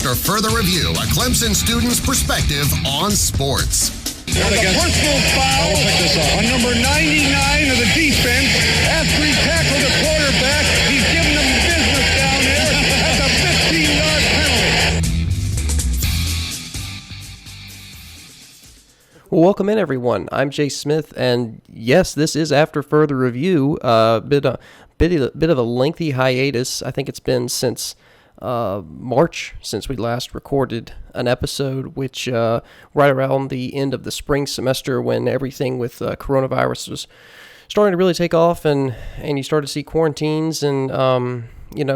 after further review, a Clemson student's perspective on sports. And the personal foul on number 99 of the defense after he tackled the quarterback. He's giving them business down there. That's a 15-yard penalty. Well, welcome in, everyone. I'm Jay Smith, and yes, this is after further review. Bit of a lengthy hiatus. I think it's been since March since we last recorded an episode, which right around the end of the spring semester when everything with coronavirus was starting to really take off, and you started to see quarantines and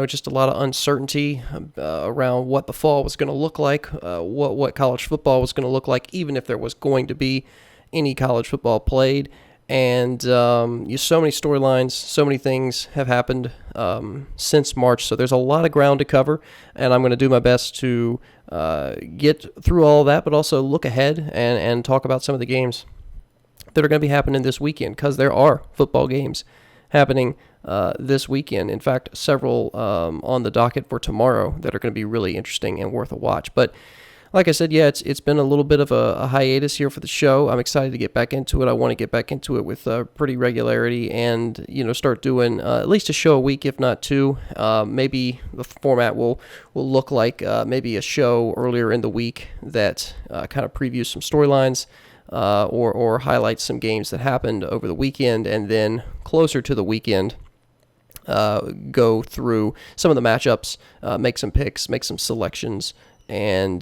just a lot of uncertainty around what the fall was going to look like, what college football was going to look like, even if there was going to be any college football played. And so many storylines, so many things have happened since March. So there's a lot of ground to cover, and I'm going to do my best to get through all of that, but also look ahead and talk about some of the games that are going to be happening this weekend, because there are football games happening this weekend. In fact, several on the docket for tomorrow that are going to be really interesting and worth a watch. But like I said, yeah, it's been a little bit of a hiatus here for the show. I'm excited to get back into it. I want to get back into it with pretty regularity and, start doing at least a show a week, if not two. Maybe the format will look like maybe a show earlier in the week that kind of previews some storylines or highlights some games that happened over the weekend, and then closer to the weekend, go through some of the matchups, make some picks, make some selections, and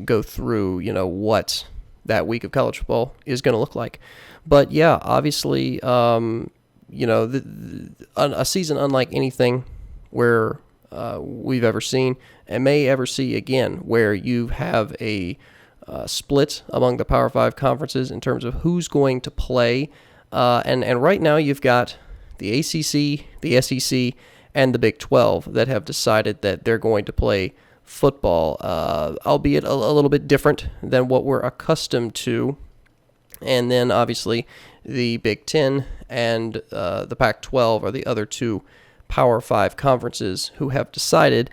go through, what that week of college football is going to look like. But yeah, obviously, a season unlike anything where we've ever seen and may ever see again, where you have a split among the Power 5 conferences in terms of who's going to play. And right now you've got the ACC, the SEC, and the Big 12 that have decided that they're going to play football, albeit a little bit different than what we're accustomed to. And then obviously the Big 10 and the Pac-12 are the other two Power 5 conferences who have decided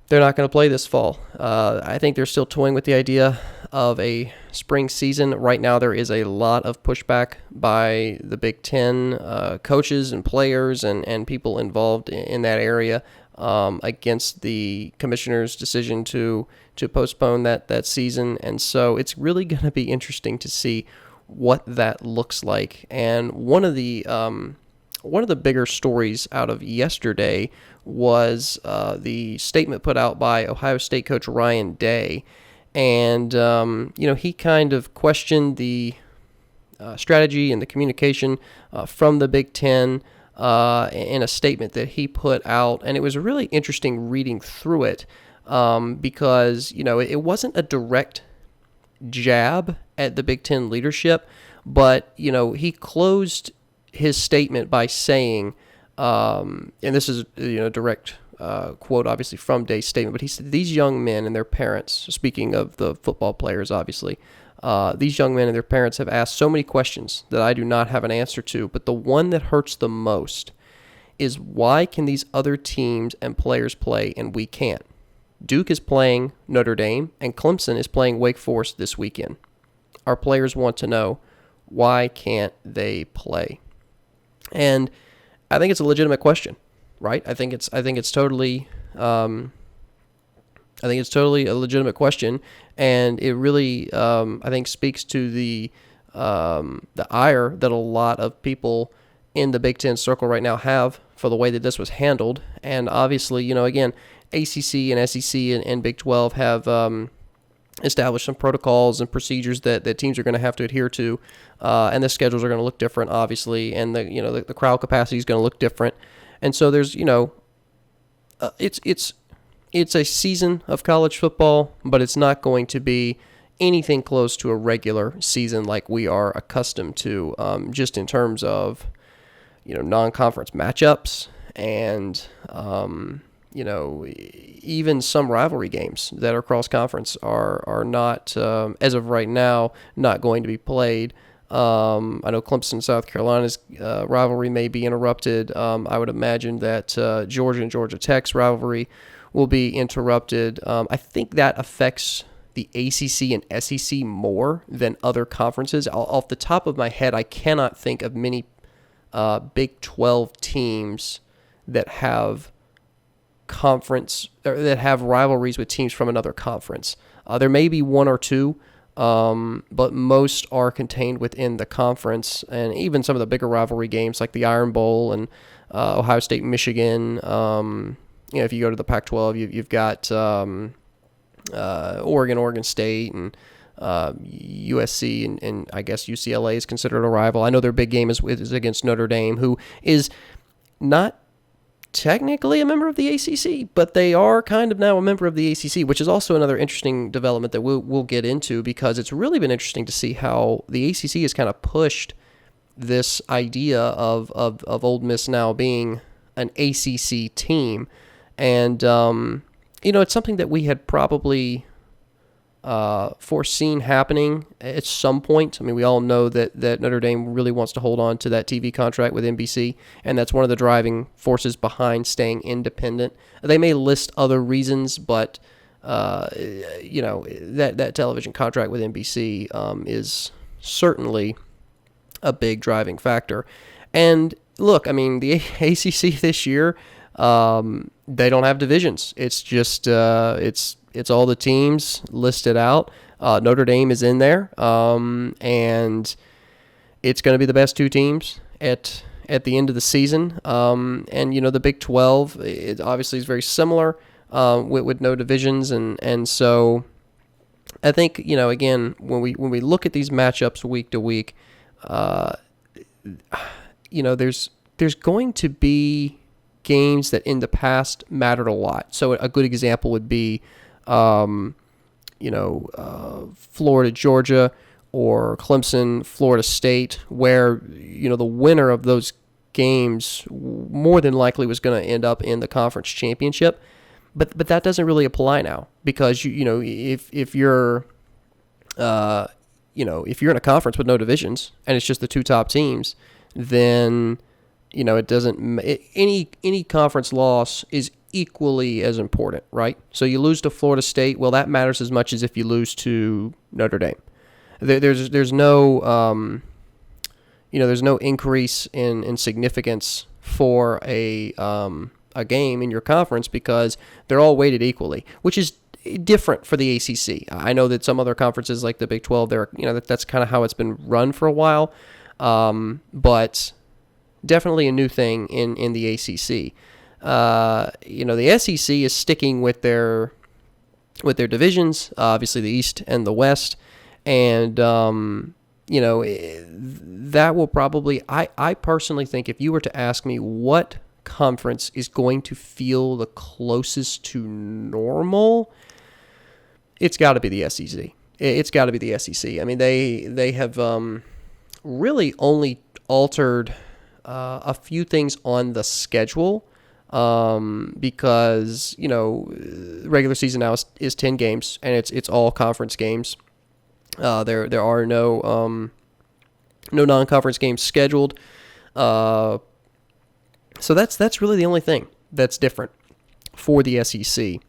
they're not going to play this fall. I think they're still toying with the idea of a spring season. Right now there is a lot of pushback by the Big 10 coaches and players and people involved in that area against the commissioner's decision to postpone that season. And so it's really going to be interesting to see what that looks like. And one of the bigger stories out of yesterday was the statement put out by Ohio State coach Ryan Day. And, he kind of questioned the strategy and the communication from the Big Ten in a statement that he put out. And it was really interesting reading through it because, it wasn't a direct jab at the Big Ten leadership, but, he closed his statement by saying, and this is direct quote obviously from Day's statement, but he said these young men and their parents, speaking of the football players obviously, these young men and their parents have asked so many questions that I do not have an answer to, but the one that hurts the most is why can these other teams and players play and we can't? Duke is playing Notre Dame and Clemson is playing Wake Forest this weekend. Our players want to know, why can't they play? And I think it's a legitimate question, right? I think it's totally a legitimate question, and it really I think speaks to the ire that a lot of people in the Big Ten circle right now have for the way that this was handled. And obviously, again, ACC and SEC and Big 12 have established some protocols and procedures that teams are going to have to adhere to, and the schedules are going to look different, obviously, and the crowd capacity is going to look different, and so there's it's a season of college football, but it's not going to be anything close to a regular season like we are accustomed to, just in terms of non-conference matchups and even some rivalry games that are cross-conference are not, as of right now, not going to be played. I know Clemson, South Carolina's rivalry may be interrupted. I would imagine that Georgia and Georgia Tech's rivalry will be interrupted. I think that affects the ACC and SEC more than other conferences. Off the top of my head, I cannot think of many Big 12 teams that have rivalries with teams from another conference. There may be one or two, but most are contained within the conference, and even some of the bigger rivalry games like the Iron Bowl and Ohio State, Michigan. If you go to the Pac-12, you've got Oregon State, and USC, and I guess UCLA is considered a rival. I know their big game is against Notre Dame, who is not technically a member of the ACC, but they are kind of now a member of the ACC, which is also another interesting development that we'll get into, because it's really been interesting to see how the ACC has kind of pushed this idea of Ole Miss now being an ACC team. And, it's something that we had probably foreseen happening at some point. I mean, we all know that Notre Dame really wants to hold on to that TV contract with NBC, and that's one of the driving forces behind staying independent. They may list other reasons, but, that television contract with NBC is certainly a big driving factor. And look, I mean, the ACC this year, they don't have divisions. It's just it's all the teams listed out. Notre Dame is in there, and it's going to be the best two teams at the end of the season. And the Big 12, it obviously is very similar with no divisions, and so I think again when we look at these matchups week to week, there's going to be games that in the past mattered a lot. So a good example would be, Florida, Georgia, or Clemson, Florida State, where, the winner of those games more than likely was going to end up in the conference championship. But that doesn't really apply now, because, if you're, if you're in a conference with no divisions and it's just the two top teams, then it doesn't. Any conference loss is equally as important, right? So you lose to Florida State, well, that matters as much as if you lose to Notre Dame. There's no there's no increase in significance for a game in your conference, because they're all weighted equally, which is different for the ACC. I know that some other conferences like the Big 12, that's kind of how it's been run for a while, but definitely a new thing in the ACC. The SEC is sticking with their divisions, obviously the East and the West, and that will probably. I personally think if you were to ask me what conference is going to feel the closest to normal, it's got to be the SEC. It's got to be the SEC. I mean, they have really only altered a few things on the schedule, because regular season now is 10 games, and it's all conference games. There are no non-conference games scheduled. So that's really the only thing that's different for the SEC.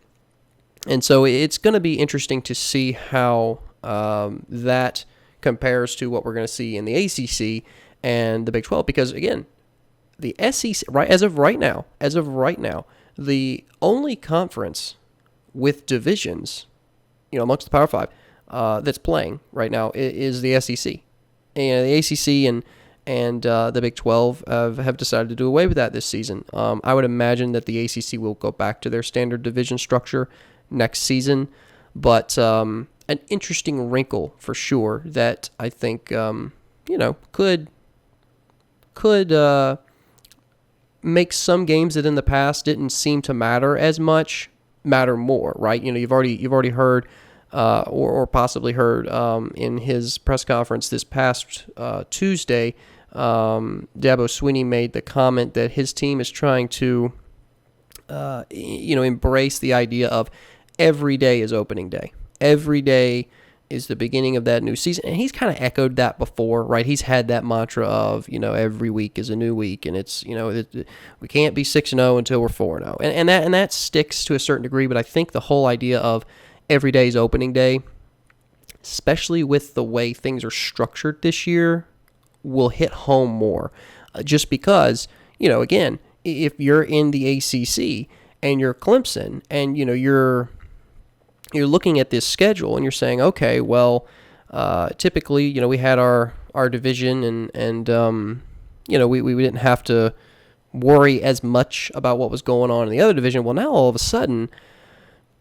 And so it's going to be interesting to see how that compares to what we're going to see in the ACC and the Big 12, because again, the SEC, as of right now, the only conference with divisions, amongst the Power Five, that's playing right now is the SEC, and the ACC and the Big 12 have decided to do away with that this season. I would imagine that the ACC will go back to their standard division structure next season, but an interesting wrinkle for sure that I think could make some games that in the past didn't seem to matter as much matter more, right? You've already heard or possibly heard in his press conference this past Tuesday, Dabo Swinney made the comment that his team is trying to embrace the idea of every day is opening day. Every day is the beginning of that new season. And he's kind of echoed that before, right? He's had that mantra of, every week is a new week, and it's, we can't be 6-0 until we're 4-0. And that sticks to a certain degree, but I think the whole idea of every day is opening day, especially with the way things are structured this year, will hit home more. Just because, again, if you're in the ACC and you're Clemson and, you're looking at this schedule and you're saying, okay, well, typically, we had our division and we didn't have to worry as much about what was going on in the other division. Well, now all of a sudden,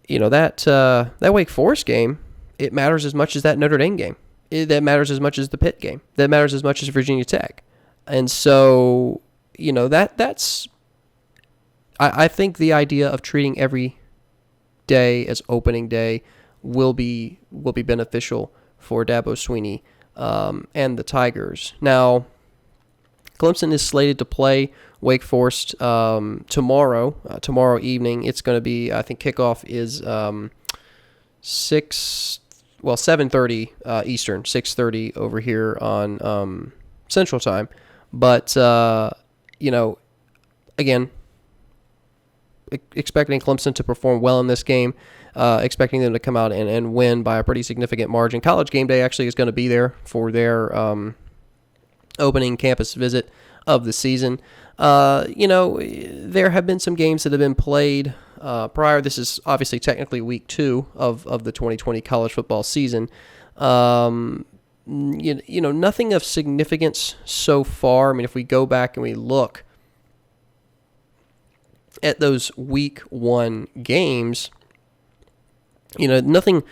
that Wake Forest game, it matters as much as that Notre Dame game. That matters as much as the Pitt game. That matters as much as Virginia Tech. And so, that's I think the idea of treating every day as opening day will be beneficial for Dabo Swinney and the Tigers. Now, Clemson is slated to play Wake Forest tomorrow evening. It's going to be, I think kickoff is 7:30 Eastern, 6:30 over here on Central Time. But again, expecting Clemson to perform well in this game, expecting them to come out and win by a pretty significant margin. College Game Day actually is going to be there for their opening campus visit of the season. There have been some games that have been played prior. This is obviously technically week 2 of the 2020 college football season. Nothing of significance so far. I mean, if we go back and we look at those week 1 games, nothing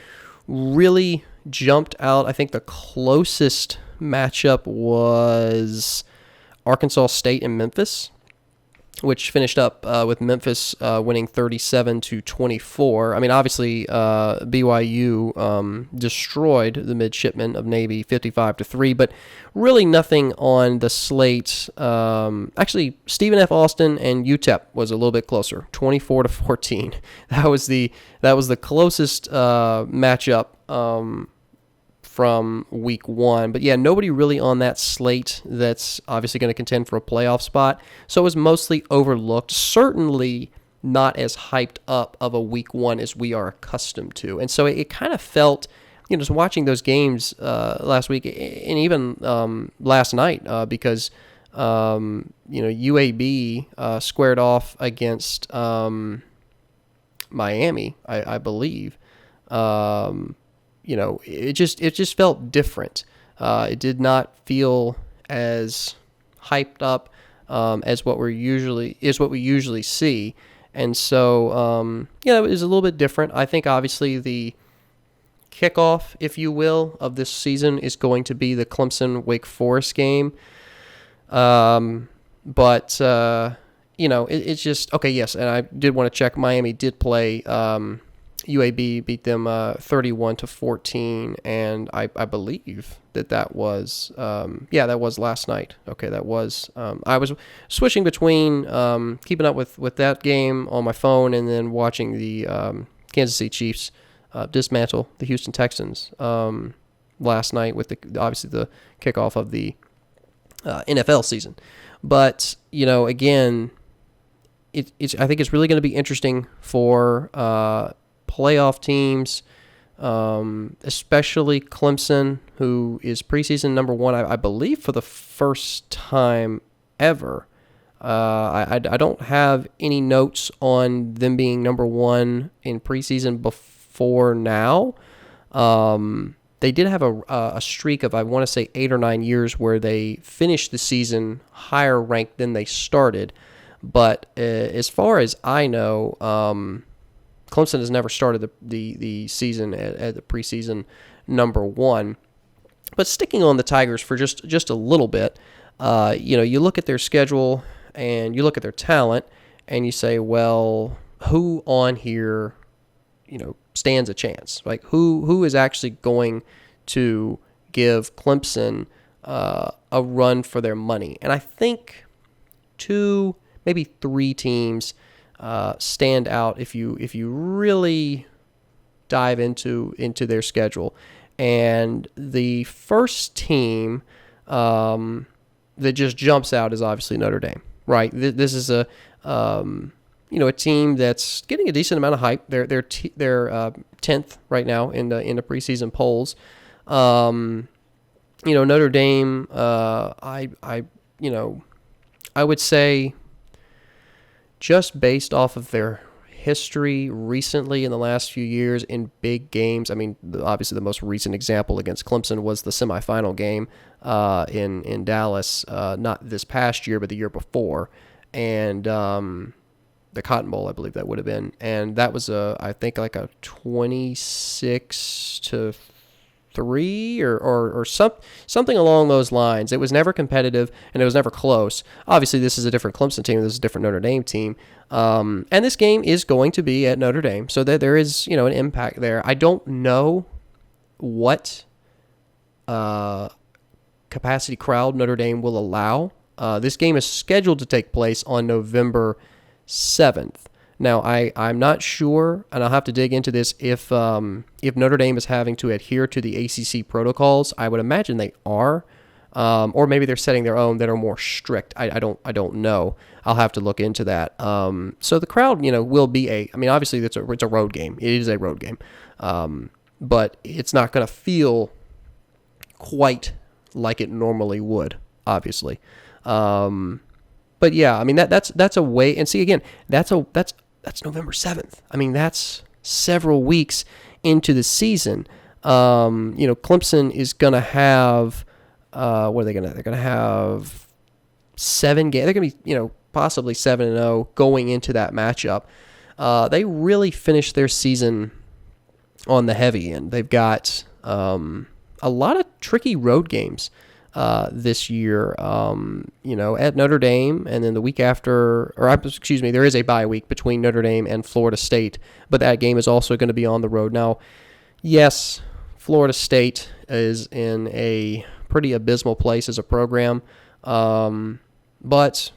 really jumped out. I think the closest matchup was Arkansas State and Memphis, which finished up with Memphis winning 37-24. I mean, obviously, BYU destroyed the Midshipmen of Navy 55-3, but really nothing on the slate. Actually, Stephen F. Austin and UTEP was a little bit closer, 24-14. That was the closest matchup from week 1. But yeah, nobody really on that slate that's obviously going to contend for a playoff spot. So it was mostly overlooked. Certainly not as hyped up of a week 1 as we are accustomed to. And so it kind of felt, just watching those games last week and even last night because, UAB squared off against Miami, I believe. It just felt different. It did not feel as hyped up as what we usually see, and so it was a little bit different. I think obviously the kickoff, if you will, of this season is going to be the Clemson Wake Forest game. But it's just okay. Yes, and I did want to check. Miami did play. UAB beat them 31-14, and I believe that was that was last night. Okay, that was I was switching between keeping up with that game on my phone and then watching the Kansas City Chiefs dismantle the Houston Texans last night with obviously the kickoff of the NFL season. But again, it's I think it's really going to be interesting for playoff teams, especially Clemson, who is preseason number 1, I believe, for the first time ever. I don't have any notes on them being number 1 in preseason before now. They did have a streak of, I want to say, 8 or 9 years where they finished the season higher ranked than they started. But as far as I know, Clemson has never started the season at the preseason number 1. But sticking on the Tigers for just a little bit, you look at their schedule and you look at their talent and you say, well, who on here, stands a chance? Like who is actually going to give Clemson a run for their money? And I think 2, maybe 3 teams stand out if you really dive into their schedule. And the first team that just jumps out is obviously Notre Dame, right? This is a team that's getting a decent amount of hype. They're 10th right now in the preseason polls. Notre Dame, I would say, just based off of their history recently in the last few years in big games. I mean, obviously the most recent example against Clemson was the semifinal game in Dallas, not this past year, but the year before, and the Cotton Bowl, I believe that would have been, and that was I think like a 26-3 or something along those lines. It was never competitive and it was never close. Obviously, this is a different Clemson team. This is a different Notre Dame team. And this game is going to be at Notre Dame, so that there is, an impact there. I don't know what capacity crowd Notre Dame will allow. This game is scheduled to take place on November 7th. Now, I'm not sure, and I'll have to dig into this, if Notre Dame is having to adhere to the ACC protocols. I would imagine they are, or maybe they're setting their own that are more strict. I don't know. I'll have to look into that. So the crowd, will be obviously it's a road game. It is a road game, but it's not going to feel quite like it normally would, obviously. But yeah, that's a way. And see, again, that's November 7th. That's several weeks into the season. Clemson is going to have, what are they going to? They're going to have 7 games. They're going to be, possibly 7-0 going into that matchup. They really finished their season on the heavy end. They've got a lot of tricky road games this year, at Notre Dame, and then the week after, there is a bye week between Notre Dame and Florida State, but that game is also going to be on the road. Now, yes, Florida State is in a pretty abysmal place as a program, but,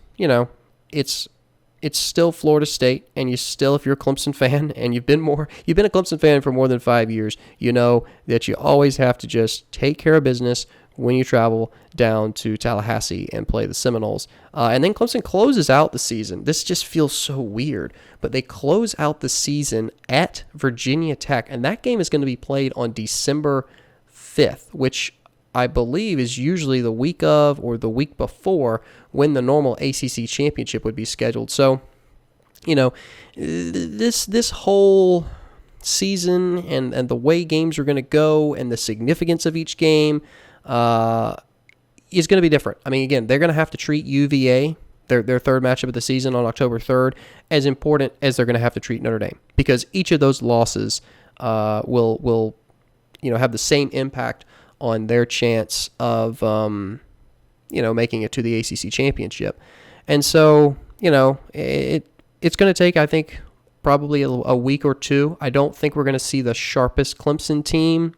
it's still Florida State, and you still, if you're a Clemson fan, and you've been a Clemson fan for more than 5 years, you know that you always have to just take care of business when you travel down to Tallahassee and play the Seminoles. And then Clemson closes out the season. This just feels so weird, but they close out the season at Virginia Tech, and that game is going to be played on December 5th, which I believe is usually the week of or the week before when the normal ACC championship would be scheduled. So, this whole season and the way games are going to go and the significance of each game is going to be different. Again, they're going to have to treat UVA, their third matchup of the season on October 3rd, as important as they're going to have to treat Notre Dame, because each of those losses will have the same impact on their chance of making it to the ACC championship. And so, it's going to take, I think, probably a week or two. I don't think we're going to see the sharpest Clemson team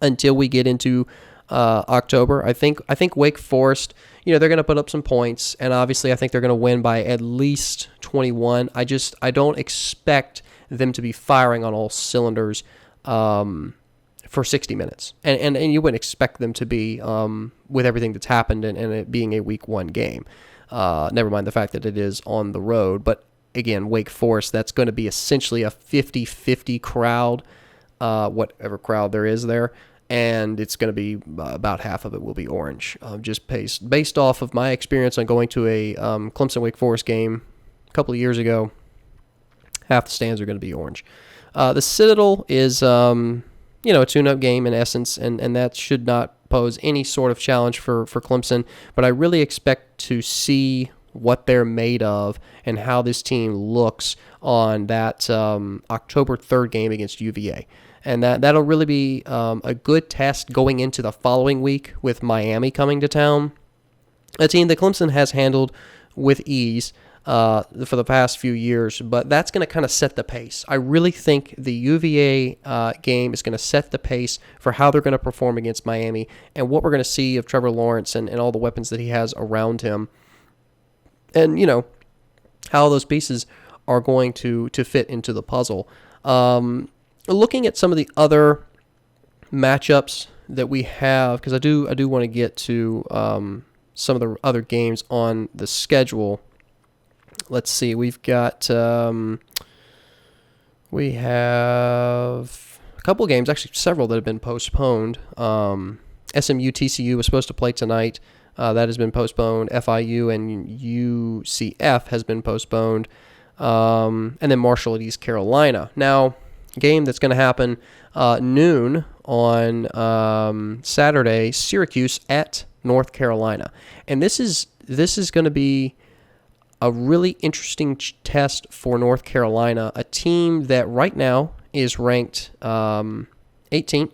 until we get into October. I think Wake Forest, they're going to put up some points, and obviously I think they're going to win by at least 21. I don't expect them to be firing on all cylinders for 60 minutes. And you wouldn't expect them to be with everything that's happened and it being a week 1 game. Never mind the fact that it is on the road. But again, Wake Forest, that's going to be essentially a 50-50 crowd, whatever crowd there is there. And it's going to be about half of it will be orange. Just based off of my experience on going to a Clemson-Wake Forest game a couple of years ago, half the stands are going to be orange. The Citadel is a tune-up game in essence, and that should not pose any sort of challenge for Clemson. But I really expect to see what they're made of and how this team looks on that October 3rd game against UVA. And that'll really be a good test going into the following week with Miami coming to town, a team that Clemson has handled with ease for the past few years, but that's going to kind of set the pace. I really think the UVA game is going to set the pace for how they're going to perform against Miami and what we're going to see of Trevor Lawrence and all the weapons that he has around him. And, how those pieces are going to fit into the puzzle. Looking at some of the other matchups that we have, because I do want to get to some of the other games on the schedule. Let's see. We have a couple of games, actually several that have been postponed. SMU TCU was supposed to play tonight. That has been postponed. FIU and UCF has been postponed. And then Marshall at East Carolina. Now, game that's going to happen noon on Saturday, Syracuse at North Carolina. And this is going to be a really interesting test for North Carolina, a team that right now is ranked 18th,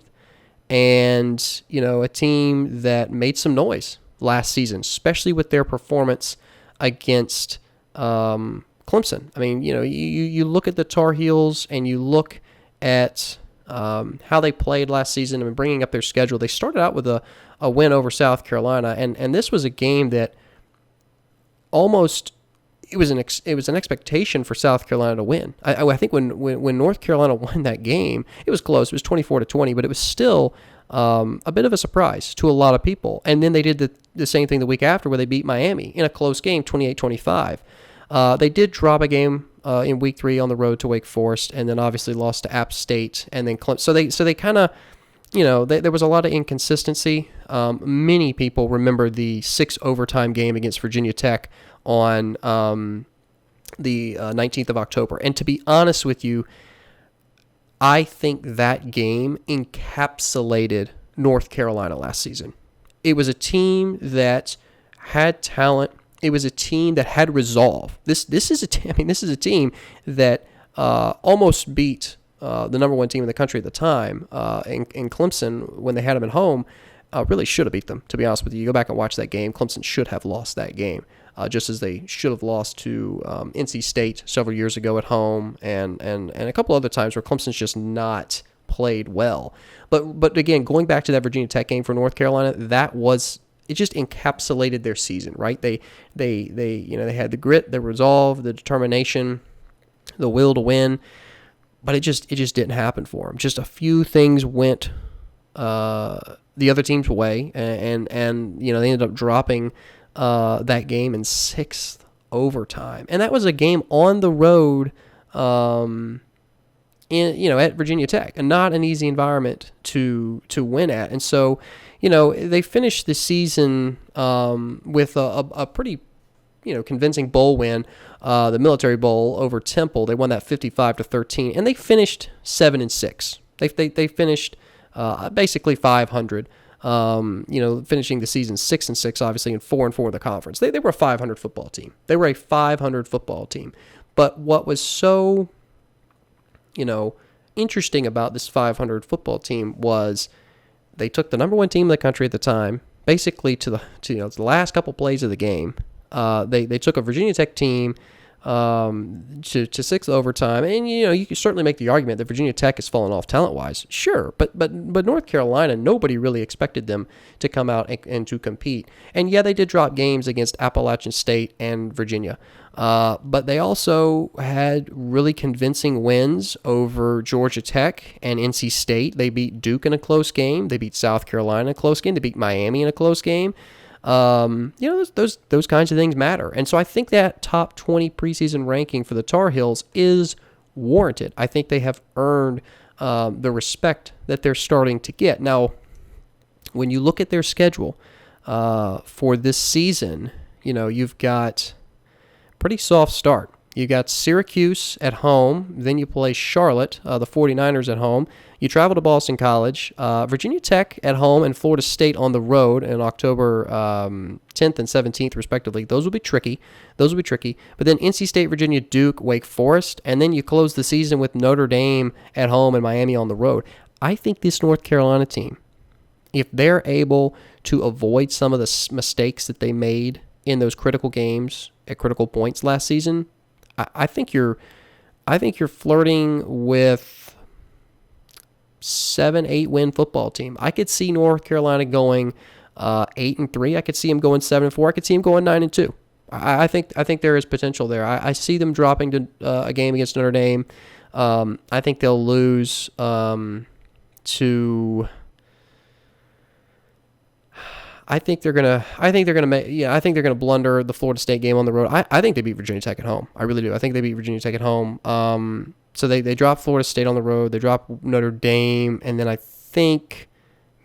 and a team that made some noise last season, especially with their performance against Clemson. I mean, you look at the Tar Heels and you look at how they played last season and bringing up their schedule. They started out with a win over South Carolina, and this was a game that almost it was an expectation for South Carolina to win. I think when North Carolina won that game, it was close. It was 24-20, but it was still a bit of a surprise to a lot of people. And then they did the same thing the week after, where they beat Miami in a close game, 28-25. They did drop a game in week 3 on the road to Wake Forest, and then obviously lost to App State, and then Clemson. So they kind of, there was a lot of inconsistency. Many people remember the 6 overtime game against Virginia Tech on the 19th of October. And to be honest with you, I think that game encapsulated North Carolina last season. It was a team that had talent. It was a team that had resolve. This is a team that almost beat the number 1 team in the country at the time in Clemson when they had them at home. Really should have beat them, to be honest with you. You go back and watch that game. Clemson should have lost that game, just as they should have lost to NC State several years ago at home, and a couple other times where Clemson's just not played well. But again, going back to that Virginia Tech game for North Carolina, it just encapsulated their season, right? They had the grit, the resolve, the determination, the will to win, but it just didn't happen for them. Just a few things went the other team's way, and they ended up dropping that game in 6th overtime, and that was a game on the road, at Virginia Tech, and not an easy environment to win at. And so, they finished the season with a pretty, convincing bowl win, the Military Bowl over Temple. They won that 55-13, and they finished 7-6. They finished basically 500. Finishing the season 6-6, obviously, and 4-4 in the conference. They were a 500 football team. But what was so, interesting about this 500 football team was they took the number 1 team in the country at the time, basically to the last couple plays of the game. They took a Virginia Tech team to 6th overtime, and you can certainly make the argument that Virginia Tech has fallen off talent-wise, sure, but North Carolina, nobody really expected them to come out and to compete. And yeah, they did drop games against Appalachian State and Virginia, but they also had really convincing wins over Georgia Tech and NC State. They beat Duke in a close game. They beat South Carolina in a close game. They beat Miami in a close game. Those kinds of things matter. And so I think that top 20 preseason ranking for the Tar Heels is warranted. I think they have earned the respect that they're starting to get. Now, when you look at their schedule for this season, you've got pretty soft start. You got Syracuse at home, then you play Charlotte, the 49ers at home. You travel to Boston College, Virginia Tech at home, and Florida State on the road in October 10th and 17th, respectively. Those will be tricky. But then NC State, Virginia, Duke, Wake Forest, and then you close the season with Notre Dame at home and Miami on the road. I think this North Carolina team, if they're able to avoid some of the mistakes that they made in those critical games at critical points last season, I think you're flirting with 7-8 win football team. I could see North Carolina going 8-3. I could see them going 7-4. I could see them going 9-2. I think there is potential there. I see them dropping to a game against Notre Dame. I think they'll lose to I think they're gonna blunder the Florida State game on the road. I think they beat Virginia Tech at home. I really do. I think they beat Virginia Tech at home. So they drop Florida State on the road. They drop Notre Dame, and then I think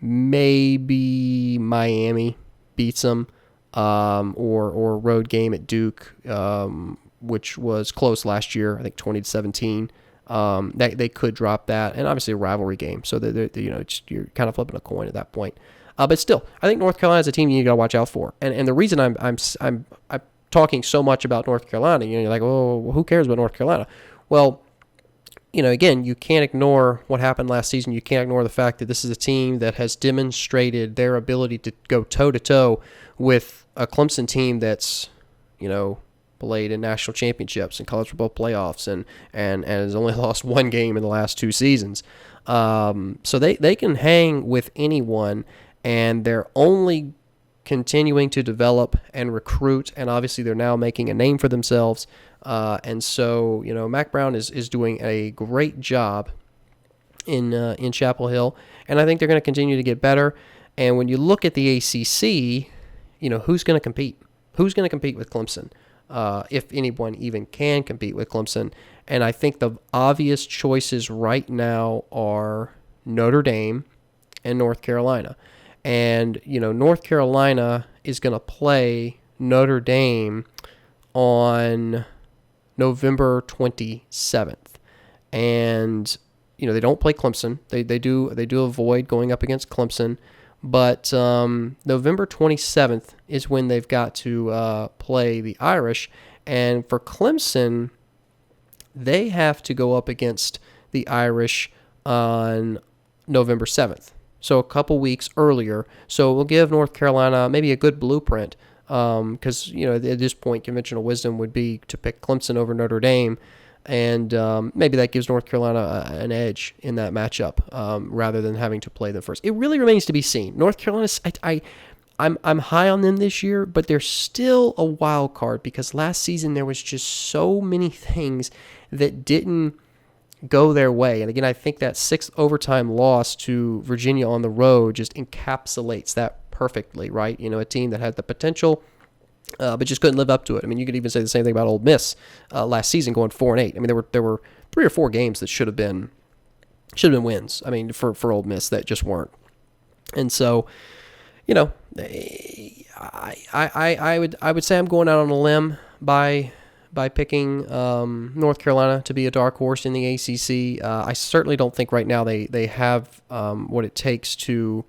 maybe Miami beats them, or a road game at Duke, which was close last year. I think 20-17. They could drop that, and obviously a rivalry game. So you're kind of flipping a coin at that point. But still, I think North Carolina is a team you got to watch out for. And the reason I'm talking so much about North Carolina, you're like, oh, who cares about North Carolina? Well, again, you can't ignore what happened last season. You can't ignore the fact that this is a team that has demonstrated their ability to go toe-to-toe with a Clemson team that's, played in national championships and college football playoffs and has only lost one game in the last 2 seasons. So they can hang with anyone, and they're only continuing to develop and recruit, and obviously they're now making a name for themselves. And so, Mac Brown is doing a great job in Chapel Hill, and I think they're going to continue to get better. And when you look at the ACC, who's going to compete? Who's going to compete with Clemson? If anyone even can compete with Clemson. And I think the obvious choices right now are Notre Dame and North Carolina. And, North Carolina is going to play Notre Dame on November 27th. And, they don't play Clemson. They do avoid going up against Clemson. But November 27th is when they've got to play the Irish. And for Clemson, they have to go up against the Irish on November 7th. So a couple weeks earlier. So we'll give North Carolina maybe a good blueprint because, at this point, conventional wisdom would be to pick Clemson over Notre Dame. And maybe that gives North Carolina an edge in that matchup rather than having to play them first. It really remains to be seen. North Carolina, I'm high on them this year, but they're still a wild card because last season there was just so many things that didn't go their way. And again, I think that 6th overtime loss to Virginia on the road just encapsulates that perfectly, right? A team that had the potential, but just couldn't live up to it. I mean, you could even say the same thing about Ole Miss last season, going 4-8. I mean, there were 3 or 4 games that should have been wins. I mean, for Ole Miss that just weren't. And so, I would say I'm going out on a limb by picking North Carolina to be a dark horse in the ACC. I certainly don't think right now they have what it takes to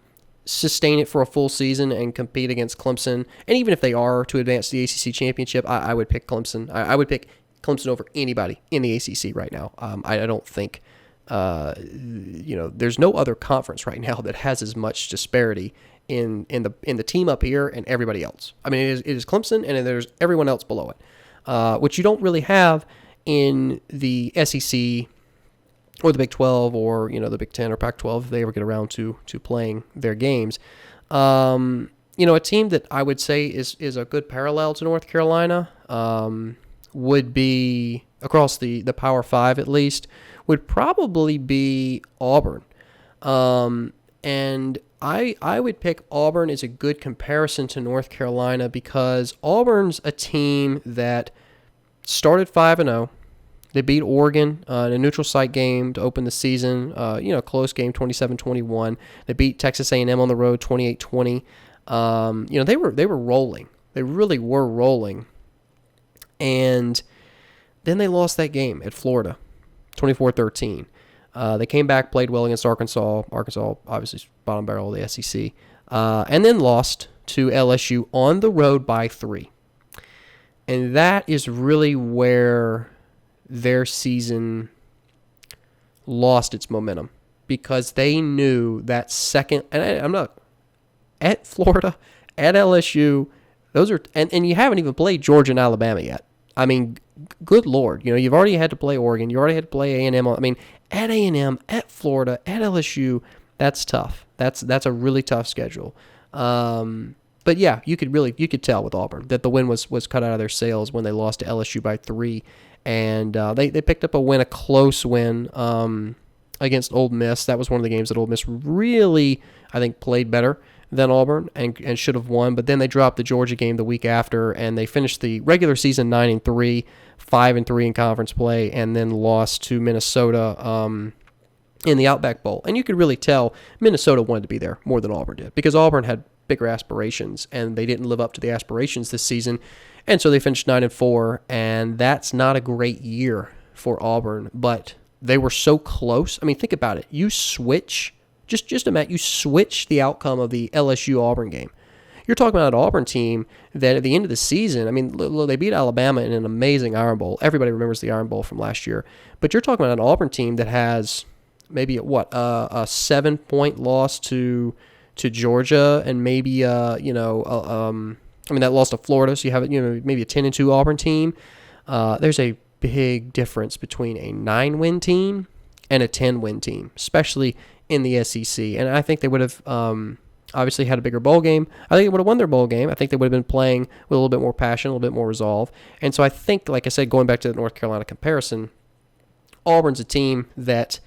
sustain it for a full season and compete against Clemson. And even if they are to advance the ACC championship, I would pick Clemson. I would pick Clemson over anybody in the ACC right now. I don't think, there's no other conference right now that has as much disparity in the team up here and everybody else. I mean, it is Clemson and then there's everyone else below it, which you don't really have in the SEC or the Big 12 or, the Big 10 or Pac-12 if they ever get around to playing their games. A team that I would say is a good parallel to North Carolina would be, across the Power 5 at least, would probably be Auburn. And I would pick Auburn as a good comparison to North Carolina because Auburn's a team that started 5-0. They beat Oregon in a neutral site game to open the season. Close game, 27-21. They beat Texas A&M on the road, 28-20. They were rolling. They really were rolling. And then they lost that game at Florida, 24-13. They came back, played well against Arkansas. Arkansas, obviously, bottom barrel of the SEC. And then lost to LSU on the road by 3. And that is really where their season lost its momentum because they knew that second, and I'm not, at Florida, at LSU, those are, and you haven't even played Georgia and Alabama yet. I mean, good Lord, you've already had to play Oregon, you already had to play A&M. I mean, at A&M, at Florida, at LSU, that's tough. That's a really tough schedule. But yeah, you could tell with Auburn that the win was cut out of their sails when they lost to LSU by 3. And they picked up a close win against Ole Miss. That was one of the games that Ole Miss really, I think, played better than Auburn and should have won, but then they dropped the Georgia game the week after, and they finished the regular season 9-3, 5-3 in conference play, and then lost to Minnesota in the Outback Bowl. And you could really tell Minnesota wanted to be there more than Auburn did, because Auburn had bigger aspirations, and they didn't live up to the aspirations this season, and so they finished 9-4, and that's not a great year for Auburn, but they were so close. I mean, think about it. You switch, just imagine, you switch the outcome of the LSU-Auburn game. You're talking about an Auburn team that at the end of the season, I mean, they beat Alabama in an amazing Iron Bowl. Everybody remembers the Iron Bowl from last year. But you're talking about an Auburn team that has maybe a 7-point loss to Georgia, and maybe that loss to Florida. So you have maybe a 10-2 Auburn team. There's a big difference between a 9-win team and a 10-win team, especially in the SEC. And I think they would have obviously had a bigger bowl game. I think they would have won their bowl game. I think they would have been playing with a little bit more passion, a little bit more resolve. And so I think, like I said, going back to the North Carolina comparison, Auburn's a team that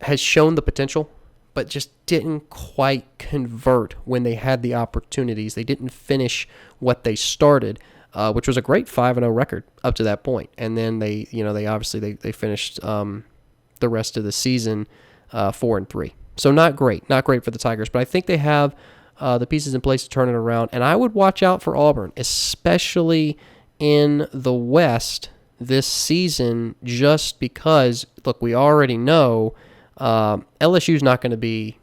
has shown the potential, but just didn't quite convert when they had the opportunities. They didn't finish what they started, which was a great 5-0 record up to that point. And then they finished the rest of the season 4-3. So not great for the Tigers, but I think they have the pieces in place to turn it around. And I would watch out for Auburn, especially in the West this season, just because, look, we already know LSU's not going to be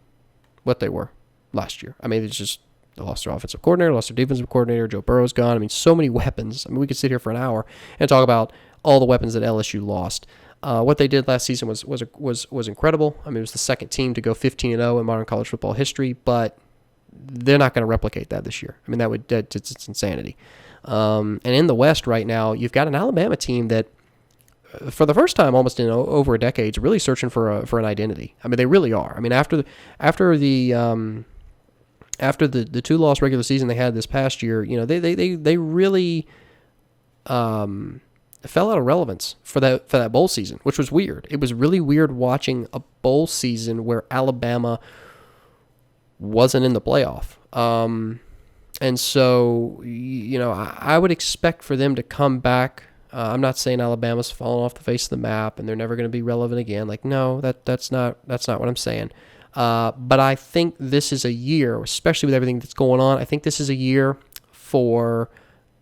what they were last year. I mean, it's just they lost their offensive coordinator, lost their defensive coordinator, Joe Burrow's gone. I mean, so many weapons. I mean, we could sit here for an hour and talk about all the weapons that LSU lost. What they did last season was incredible. I mean, it was the second team to go 15-0 in modern college football history, but they're not going to replicate that this year. I mean, it's insanity. And in the West right now, you've got an Alabama team that, for the first time almost in over a decade, is really searching for an identity. I mean, they really are. I mean, after the 2-loss regular season they had this past year, they really fell out of relevance for that bowl season, which was weird. It was really weird watching a bowl season where Alabama wasn't in the playoff. And so, I would expect for them to come back. I'm not saying Alabama's fallen off the face of the map and they're never going to be relevant again. Like, no, that's not what I'm saying. But I think this is a year, especially with everything that's going on, I think this is a year for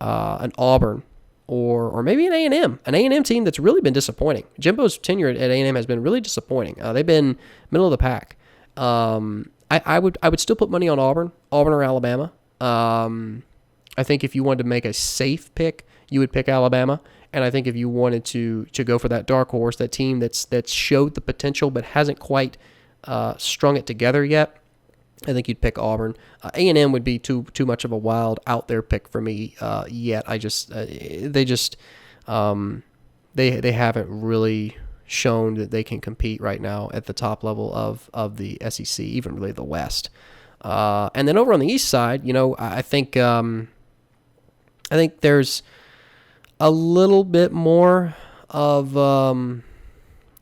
an Auburn or maybe an A&M team that's really been disappointing. Jimbo's tenure at A&M has been really disappointing. They've been middle of the pack. I would still put money on Auburn or Alabama. I think if you wanted to make a safe pick, you would pick Alabama. And I think if you wanted to go for that dark horse, that team that's showed the potential but hasn't quite strung it together yet, I think you'd pick Auburn. A&M would be too much of a wild out there pick for me yet. They haven't really shown that they can compete right now at the top level of the SEC, even really the West. And then over on the East side, I think there's a little bit more of I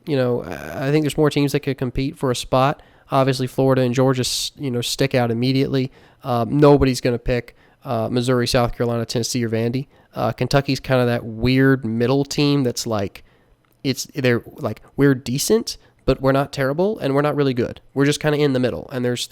think there's more teams that could compete for a spot. Obviously, Florida and Georgia, stick out immediately. Nobody's going to pick Missouri, South Carolina, Tennessee, or Vandy. Kentucky's kind of that weird middle team that's like, they're like, we're decent, but we're not terrible, and we're not really good. We're just kind of in the middle. And there's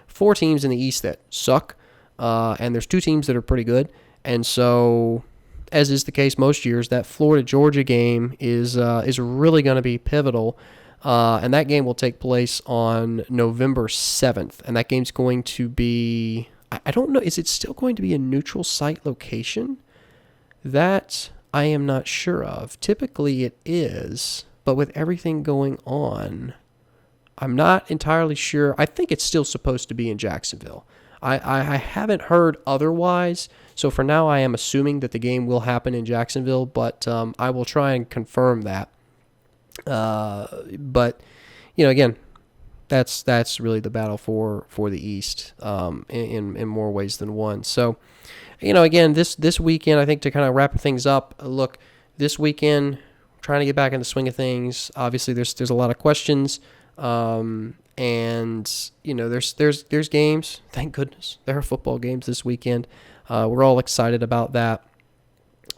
4 teams in the East that suck, and there's 2 teams that are pretty good. And so, as is the case most years, that Florida-Georgia game is really going to be pivotal. And that game will take place on November 7th. And that game's going to be, I don't know, is it still going to be a neutral site location? That I am not sure of. Typically it is, but with everything going on, I'm not entirely sure. I think it's still supposed to be in Jacksonville. I haven't heard otherwise, so for now I am assuming that the game will happen in Jacksonville, but I will try and confirm that. But again, that's really the battle for the East in more ways than one. So, again, this weekend, I think to kind of wrap things up, look, this weekend, trying to get back in the swing of things. Obviously, there's a lot of questions. And there's games. Thank goodness there are football games this weekend. We're all excited about that.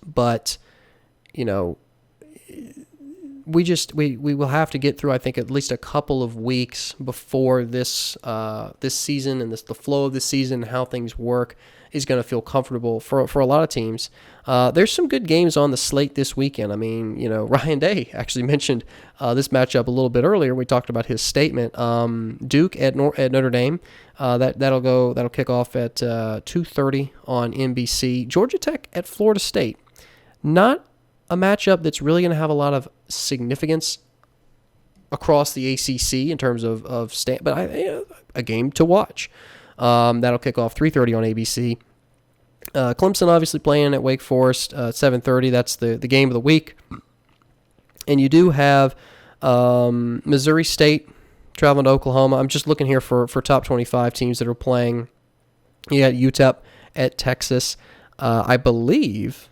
But we will have to get through, I think, at least a couple of weeks before this season and the flow of this season and how things work is going to feel comfortable for a lot of teams. There's some good games on the slate this weekend. I mean, Ryan Day actually mentioned this matchup a little bit earlier. We talked about his statement. Duke at Notre Dame. That'll kick off at 2:30 on NBC. Georgia Tech at Florida State. Not a matchup that's really going to have a lot of significance across the ACC in terms of but a game to watch. That'll kick off 3:30 on ABC. Clemson obviously playing at Wake Forest 7:30. That's the game of the week. And you do have Missouri State traveling to Oklahoma. I'm just looking here for top 25 teams that are playing. You got UTEP at Texas. I believe,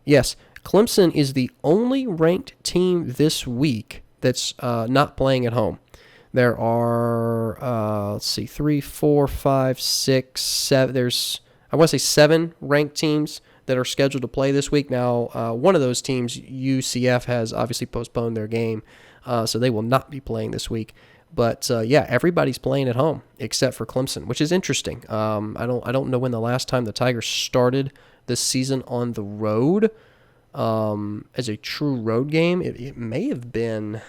yes, Clemson is the only ranked team this week that's not playing at home. There are, 3, 4, 5, 6, 7. There's, I want to say 7 ranked teams that are scheduled to play this week. Now, one of those teams, UCF, has obviously postponed their game, so they will not be playing this week. But everybody's playing at home except for Clemson, which is interesting. I don't know when the last time the Tigers started this season on the road. As a true road game, it may have been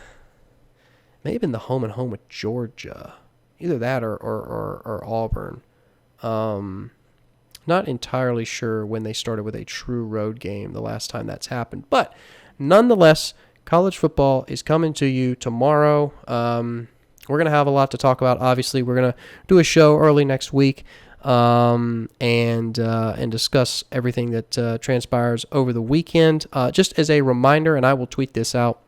the home and home with Georgia, either that or Auburn. Not entirely sure when they started with a true road game the last time that's happened, but nonetheless, college football is coming to you tomorrow. We're gonna have a lot to talk about. Obviously, we're gonna do a show early next week. And discuss everything that transpires over the weekend. Just as a reminder, and I will tweet this out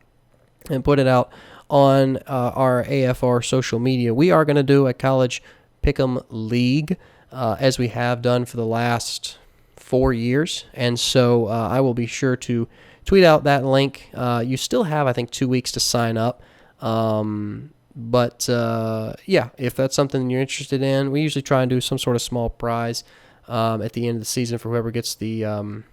and put it out on our AFR social media, we are going to do a college pick'em league as we have done for the last 4 years. And so I will be sure to tweet out that link. You still have, I think, 2 weeks to sign up. But if that's something you're interested in, we usually try and do some sort of small prize at the end of the season for whoever gets the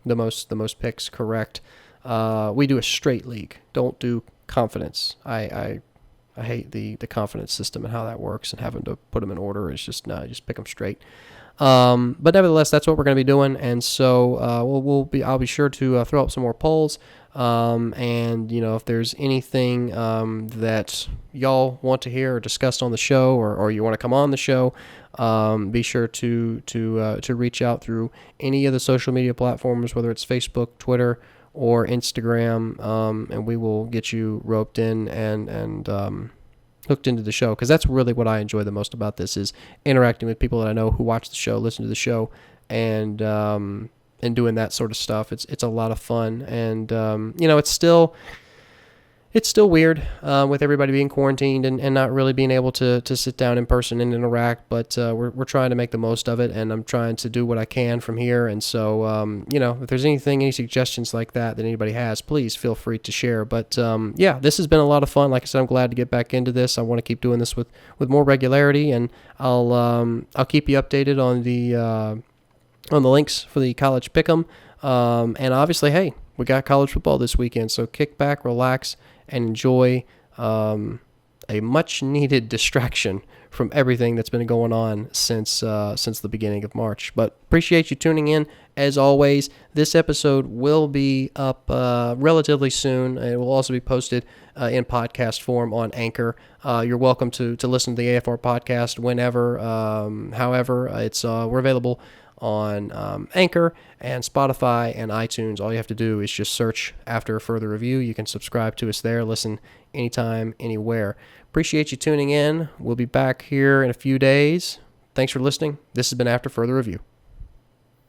most picks correct. We do a straight league. Don't do confidence. I hate the confidence system and how that works and having to put them in order. It's just just pick them straight. But nevertheless, that's what we're going to be doing, and so I'll be sure to throw up some more polls. And if there's anything that y'all want to hear or discussed on the show, or you want to come on the show, be sure to reach out through any of the social media platforms, whether it's Facebook, Twitter, or Instagram, and we will get you roped in and hooked into the show, because that's really what I enjoy the most about this, is interacting with people that I know who watch the show, listen to the show, and doing that sort of stuff. It's a lot of fun, and it's still weird with everybody being quarantined and not really being able to sit down in person and interact, but we're trying to make the most of it, and I'm trying to do what I can from here. And so if there's any suggestions like that anybody has, please feel free to share. But this has been a lot of fun. Like I said, I'm glad to get back into this. I want to keep doing this with more regularity, and I'll keep you updated on the links for the college pick'em. And obviously, hey, we got college football this weekend, so kick back, relax, and enjoy a much-needed distraction from everything that's been going on since the beginning of March. But appreciate you tuning in. As always, this episode will be up relatively soon. It will also be posted in podcast form on Anchor. You're welcome to listen to the AFR podcast whenever. However, we're available on Anchor and Spotify and iTunes. All you have to do is just search After a Further Review. You can subscribe to us there. Listen anytime, anywhere. Appreciate you tuning in. We'll be back here in a few days. Thanks for listening. This has been After Further Review.